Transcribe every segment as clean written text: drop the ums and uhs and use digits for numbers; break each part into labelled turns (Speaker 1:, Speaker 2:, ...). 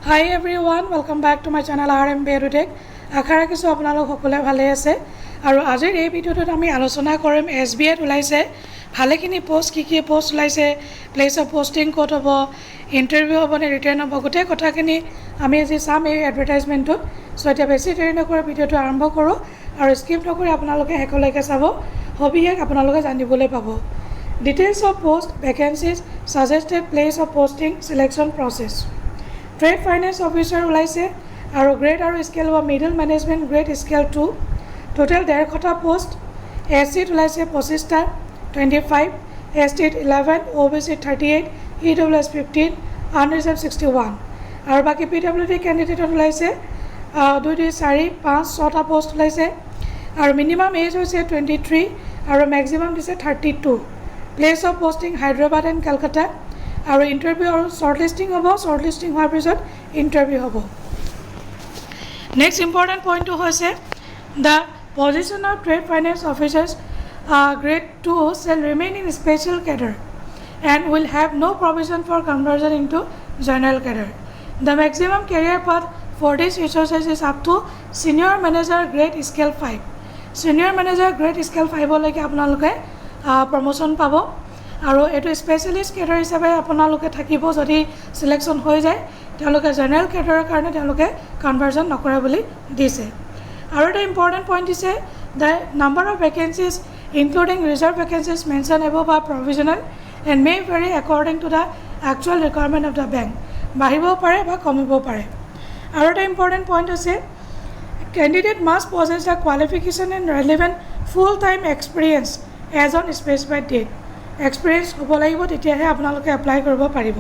Speaker 1: Hi everyone, welcome back to my channel RMB EduTech. আশা ৰাখিছোঁ আপোনালোক সকলোৱে ভালে আছে আৰু আজিৰ এই ভিডিঅ'টোত আমি আলোচনা কৰিম SBI ওলাইছে ভালেখিনি পোষ্ট কি পোষ্ট ওলাইছে প্লেস অফ পোষ্টিং ক'ত হ'ব ইন্টাৰভিউ হ'ব নে ৰিটাৰ্ণ হ'ব গোটেই কথাখিনি আমি আজি চাম এই এডভাৰটাইজমেণ্টত সো এতিয়া বেছি দেৰি নকৰি ভিডিঅ'টো আৰম্ভ কৰোঁ আৰু স্কিপ নকৰি আপোনালোকে শেষলৈকে চাব হবিয়ে আপোনালোকে জানিবলৈ পাব Details of post, vacancies, suggested place of posting, selection process. Trade Finance Officer ওলাইছে আৰু grade আৰু scale of middle management grade scale 2 total 150 post SC ওলাইছে 25টা 25 ST 11 OBC 38 EWS 15 unreserved 61 আৰু বাকি PWD candidate ওলাইছে 2 2 4 5 6টা post ওলাইছে আৰু minimum age হৈছে 23 আৰু maximum দিছে 32 Place of posting Hyderabad and Calcutta আৰু interview আৰু shortlisting হ'ব shortlisting হোৱাৰ পিছত interview হ'ব Next important point হৈছে the position of trade finance officers grade 2 shall remain in special cadre and will have no provision for conversion into general cadre The maximum career path for this resources is up to senior manager grade scale 5 Senior manager grade scale 5 লৈকে আপোনালোকে promotion পাব আৰু এটো specialist cadre হিচাপে আপোনালোকে থাকিব যদি selection হৈ যায় তেওঁলোকে জেনাৰেল কেডাৰৰ কাৰণে তেওঁলোকে কনভাৰ্জন নকৰে বুলি দিছে আৰু এটা ইম্পৰ্টেন্ট পইণ্ট দিছে the number of vacancies including reserve vacancies mentioned above are provisional and may vary according to the actual requirement of the bank বাঢ়িব পাৰে বা কমিব পাৰে আৰু এটা ইম্পৰ্টেন্ট পইণ্ট আছে candidate must possess the qualification and relevant full time experience as on specified date experience হ'ব লাগিব তেতিয়াহে আপোনালোকে এপ্লাই কৰিব পাৰিব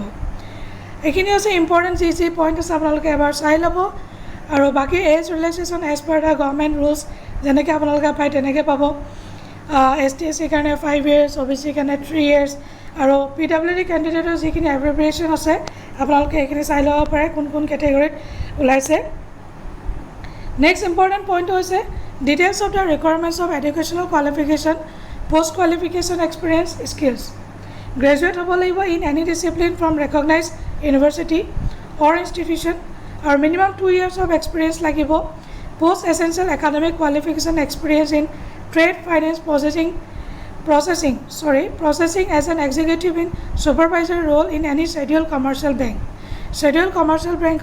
Speaker 1: এখিনি আছে ইম্পৰ্টেন্ট যি পইণ্ট আছে আপোনালোকে এবাৰ চাই ল'ব আৰু বাকি এজ ৰিলেক্সেশ্যন এজ পাৰ দা গভৰ্নমেণ্ট ৰুলছ যেনেকৈ আপোনালোকে পায় তেনেকৈ পাব STSC কাৰণে 5 years OBC কাৰণে 3 years আৰু PWD কেণ্ডিডেটৰ যিখিনি এভ্ৰিভিয়েশ্যন আছে আপোনালোকে এইখিনি চাই ল'ব পাৰে কোন কেটেগৰীত ওলাইছে নেক্সট ইম্পৰ্টেন্ট পইণ্ট হৈছে details of the requirements of educational qualification post qualification experience skills graduate হ'ব লাগিব in any discipline from recognized university or institution or minimum 2 years of experience লাগিব post essential academic qualification experience in trade finance processing as an executive in supervisory role in any scheduled commercial bank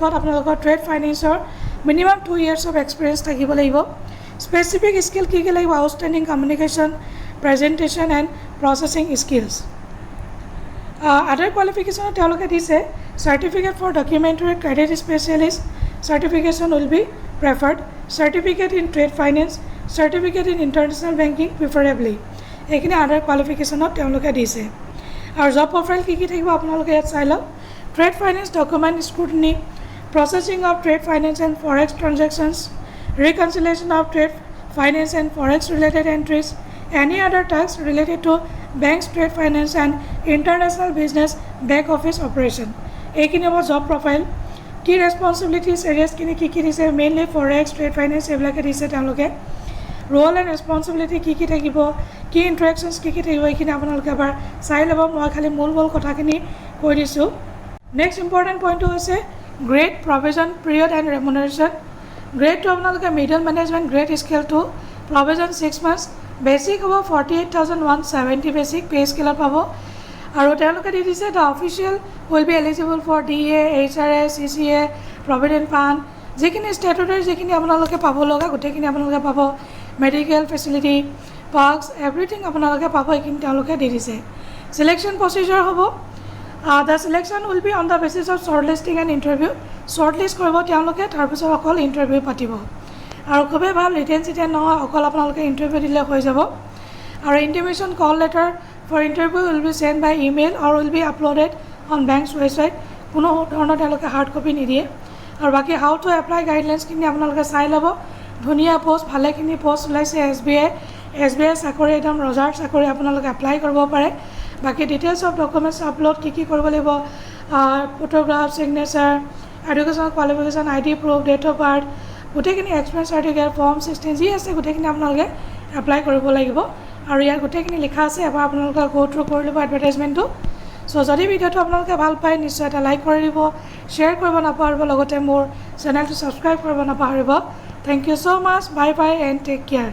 Speaker 1: ত আপোনালোকৰ trade finance or minimum 2 years of experience থাকিব লাগিব specific skill কি লাগিব outstanding communication presentation and processing skills other qualification তেওঁলোকে দিছে certificate for documentary credit specialist certification will be preferred certificate in trade finance certificate in international banking preferably এইখিনি other qualification তেওঁলোকে দিছে আৰু job profile কি থাকিব আপোনালোকে ইয়াত চাই লওক trade finance document scrutiny processing of trade finance and forex transactions reconciliation of trade finance and forex related entries any other tasks related to banks trade finance and international business back office operation ekini abo job profile key responsibilities areas kini ki dise mainly forex trade finance eblake dise tamloke role and responsibility ki thakibo key interactions ki thakibo ekini apnaloke abar sai lobo moi khali mul kotha kini koi disu next important point hoise grade provision period and remuneration grade to apnaloke middle management grade scale 2 provision 6 months Basic হ'ব 48170 basic pay scale পাব আৰু তেওঁলোকে দিছে the official will be eligible for DA HRS CCA provident fund যিখিনি statutory যিখিনি আপোনালোকে পাব লগা গোটেইখিনি আপোনালোকে পাব medical facility perks everything আপোনালোকে পাব এইখিনি তেওঁলোকে দিছে selection procedure হ'ব the selection will be on the basis of shortlisting and interview shortlist কৰিব তেওঁলোকে তাৰ পিছত অকল ইন্টাৰভিউ পাতিব আৰু খুবে ভাল ৰিটেন চিটেন নহয় অকল আপোনালোকে ইন্টাৰভিউ দিলে হৈ যাব আৰু intimation call letter for interview will be send by email or will be uploaded on bank's website কোনো ধৰণৰ তেওঁলোকে হাৰ্ড কপি নিদিয়ে আৰু বাকি হাউ টু এপ্লাই গাইডলাইনছ খিনি আপোনালোকে চাই ল'ব ধুনীয়া পোষ্ট ভালেখিনি পোষ্ট ওলাইছে SBI চাকৰি একদম ৰজাৰ চাকৰি আপোনালোকে এপ্লাই কৰিব পাৰে বাকি ডিটেইলছ অফ ডকুমেণ্টছ আপলোড কি কৰিব লাগিব photograph signature educational qualification ID proof date of birth গোটেইখিনি এক্সপেৰিয়েন্স চাৰ্টিফিকেট ফৰ্ম 16 যি আছে গোটেইখিনি আপোনালোকে এপ্লাই কৰিব লাগিব আৰু ইয়াৰ গোটেইখিনি লিখা আছে এবাৰ আপোনালোকে গো থ্ৰু কৰি ল'ব এডভাৰটাইজমেণ্টটো চ' যদি ভিডিঅ'টো আপোনালোকে ভাল পায় নিশ্চয় এটা লাইক কৰি দিব, শ্বেয়াৰ কৰিব নাপাহৰিব, লগতে মোৰ চেনেলটো ছাবস্ক্ৰাইব কৰিব নাপাহৰিব। Thank you so' much, bye bye and take care.